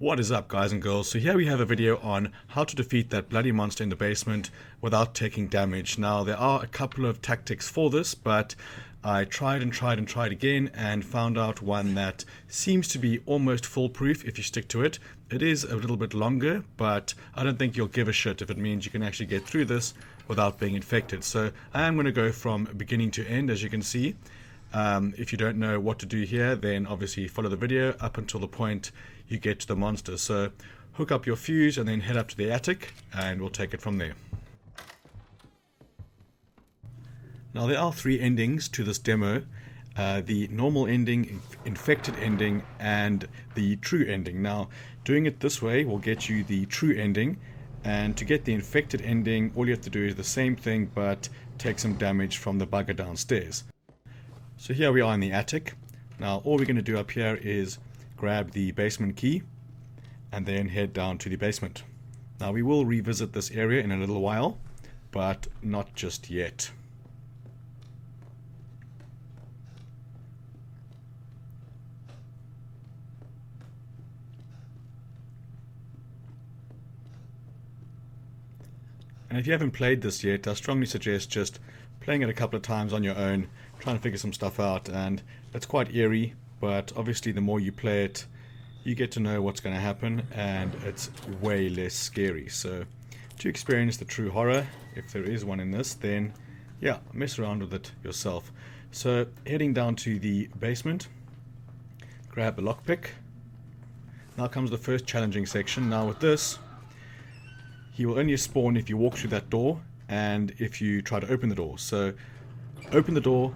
What is up, guys and girls? So here we have a video on how to defeat that bloody monster in the basement without taking damage. Now there are a couple of tactics for this, but I tried again and found out one that seems to be almost foolproof if you stick to it. It is a little bit longer, but I don't think you'll give a shit if it means you can actually get through this without being infected. So I am going to go from beginning to end, as you can see. If you don't know what to do here, then obviously follow the video up until the point you get to the monster. So hook up your fuse and then head up to the attic and we'll take it from there. Now there are three endings to this demo. The normal ending, infected ending, and the true ending. Now doing it this way will get you the true ending, and to get the infected ending all you have to do is the same thing but take some damage from the bugger downstairs. So here we are in the attic. Now all we're going to do up here is grab the basement key and then head down to the basement. Now we will revisit this area in a little while, but not just yet. And if you haven't played this yet, I strongly suggest just playing it a couple of times on your own, trying to figure some stuff out. And it's quite eerie, but obviously the more you play it, you get to know what's going to happen, and it's way less scary. So to experience the true horror, if there is one in this, then yeah, mess around with it yourself. So heading down to the basement, grab a lockpick. Now comes the first challenging section. Now with this, he will only spawn if you walk through that door and if you try to open the door. So open the door,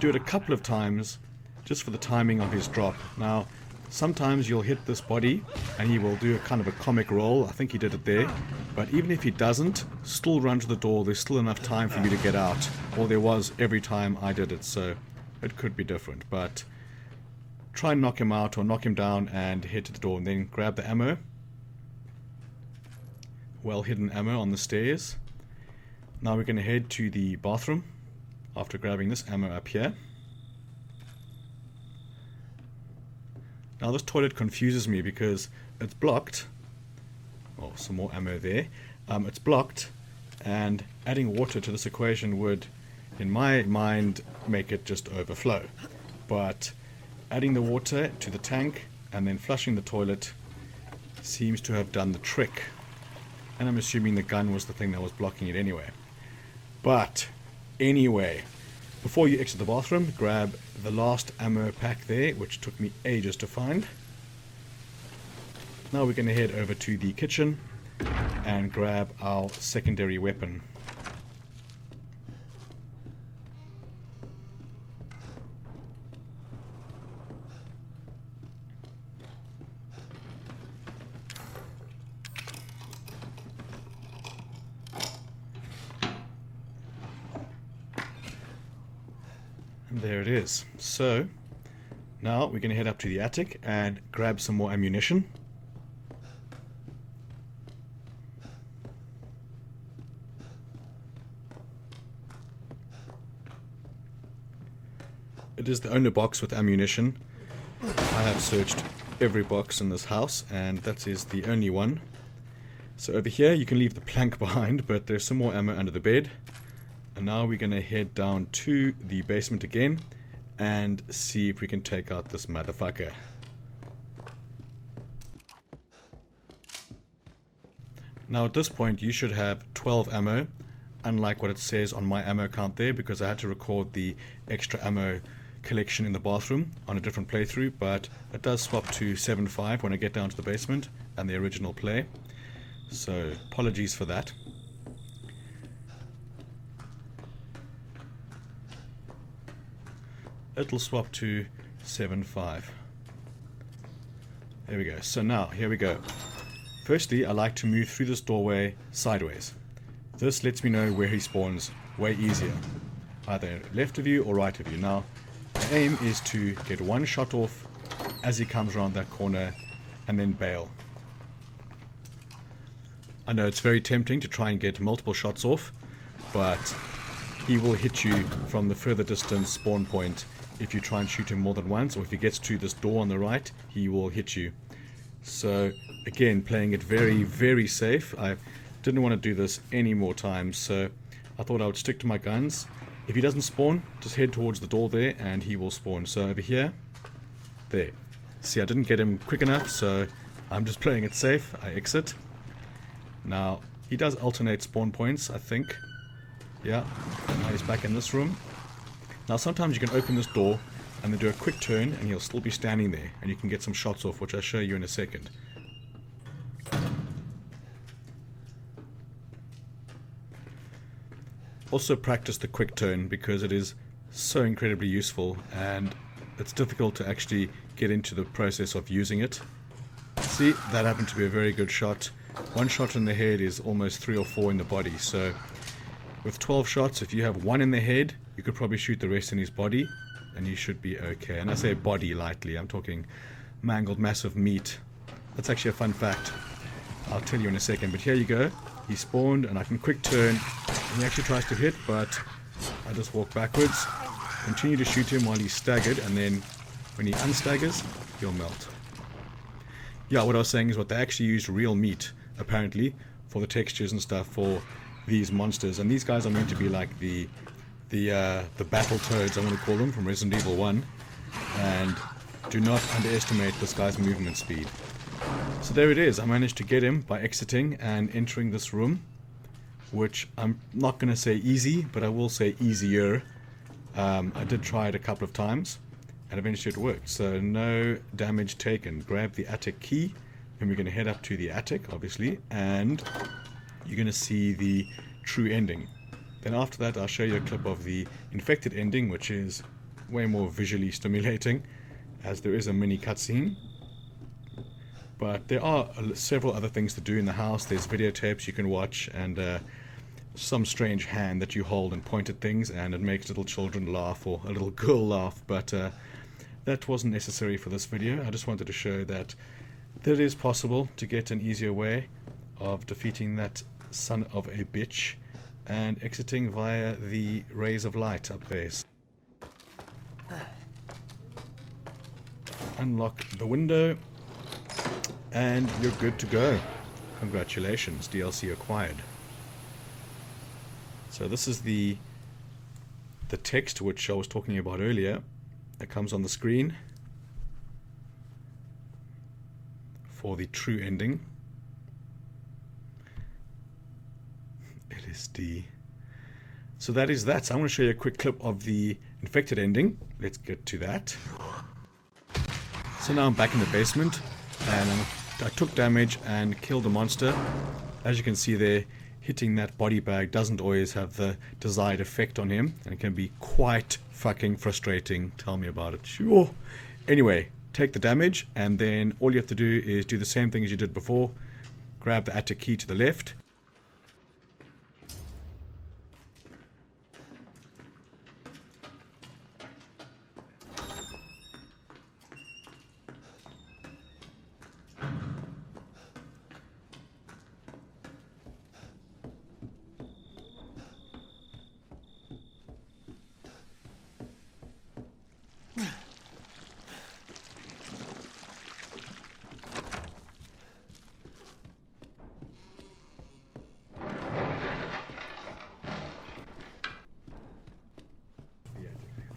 do it a couple of times just for the timing of his drop. Now sometimes you'll hit this body and he will do a kind of a comic roll. I think he did it there. But even if he doesn't, still run to the door. There's still enough time for you to get out. Or there was every time I did it, so it could be different. But try and knock him out or knock him down and head to the door and then grab the ammo. Well hidden ammo on the stairs. Now we're going to head to the bathroom after grabbing this ammo up here. Now this toilet confuses me because it's blocked. Oh, some more ammo there. It's blocked, and adding water to this equation would, in my mind, make it just overflow. But adding the water to the tank and then flushing the toilet seems to have done the trick. And I'm assuming the gun was the thing that was blocking it anyway. But anyway, before you exit the bathroom, grab the last ammo pack there, which took me ages to find. Now we're going to head over to the kitchen and grab our secondary weapon. There it is. So now we're going to head up to the attic and grab some more ammunition. It is the only box with ammunition. I have searched every box in this house and that is the only one. So over here you can leave the plank behind, but there's some more ammo under the bed. And now we're going to head down to the basement again and see if we can take out this motherfucker. Now at this point you should have 12 ammo, unlike what it says on my ammo count there, because I had to record the extra ammo collection in the bathroom on a different playthrough, but it does swap to 7.5 when I get down to the basement and the original play. So apologies for that. It'll swap to 7.5. There we go. So now, here we go. Firstly, I like to move through this doorway sideways. This lets me know where he spawns way easier. Either left of you or right of you. Now, the aim is to get one shot off as he comes around that corner and then bail. I know it's very tempting to try and get multiple shots off, but he will hit you from the further distance spawn point if you try and shoot him more than once, or if he gets to this door on the right, he will hit you. So again, playing it very, very safe. I didn't want to do this any more times, so I thought I would stick to my guns. If he doesn't spawn, just head towards the door there and he will spawn. So over here, there. See, I didn't get him quick enough, so I'm just playing it safe. I exit. Now, he does alternate spawn points, I think. Yeah, now he's back in this room. Now sometimes you can open this door and then do a quick turn and he'll still be standing there and you can get some shots off, which I'll show you in a second. Also practice the quick turn because it is so incredibly useful and it's difficult to actually get into the process of using it. See, that happened to be a very good shot. One shot in the head is almost 3 or 4 in the body, so with 12 shots, if you have 1 in the head, you could probably shoot the rest in his body and you should be okay. And I say body lightly, I'm talking mangled massive meat. That's actually a fun fact. I'll tell you in a second, but here you go. He spawned and I can quick turn and he actually tries to hit, but I just walk backwards, continue to shoot him while he's staggered, and then when he unstaggers, he'll melt. Yeah, what I was saying is what they actually used real meat, apparently, for the textures and stuff for these monsters. And these guys are meant to be like the battle toads, I want to call them, from Resident Evil 1. And do not underestimate this guy's movement speed. So there it is. I managed to get him by exiting and entering this room, which I'm not going to say easy, but I will say easier. I did try it a couple of times, and eventually it worked. So no damage taken. Grab the attic key, and we're going to head up to the attic, obviously, and you're going to see the true ending. Then after that, I'll show you a clip of the infected ending, which is way more visually stimulating, as there is a mini cutscene. But there are several other things to do in the house. There's videotapes you can watch, and some strange hand that you hold and point at things, and it makes little children laugh, or a little girl laugh, but that wasn't necessary for this video. I just wanted to show that it is possible to get an easier way of defeating that son of a bitch and exiting via the rays of light up there. Unlock the window and you're good to go. Congratulations, DLC acquired. So this is the text which I was talking about earlier that comes on the screen for the true ending. LSD. So that is that. So I'm going to show you a quick clip of the infected ending. Let's get to that. So now I'm back in the basement and I took damage and killed the monster. As you can see there, hitting that body bag doesn't always have the desired effect on him, and it can be quite fucking frustrating. Tell me about it. Sure. Anyway, take the damage, and then all you have to do is do the same thing as you did before. Grab the attic key to the left.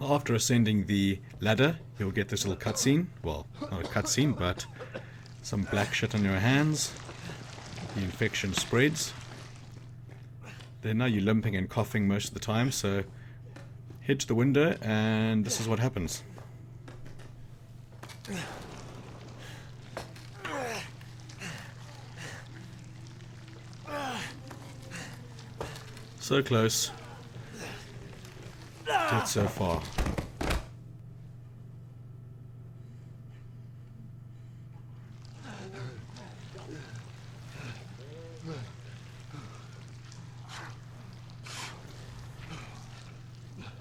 After ascending the ladder, you'll get this little cutscene. Well, not a cutscene, but some black shit on your hands. The infection spreads. Then now you're limping and coughing most of the time, so head to the window and this is what happens. So close. Yet so far.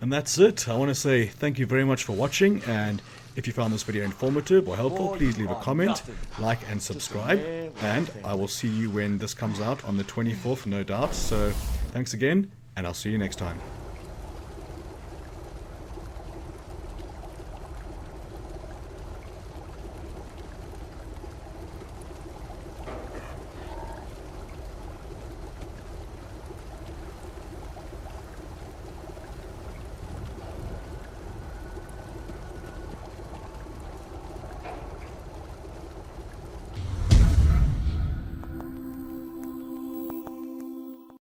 And that's it. I want to say thank you very much for watching, and if you found this video informative or helpful, please leave a comment, like and subscribe, and I will see you when this comes out on the 24th, no doubt. So thanks again, and I'll see you next time.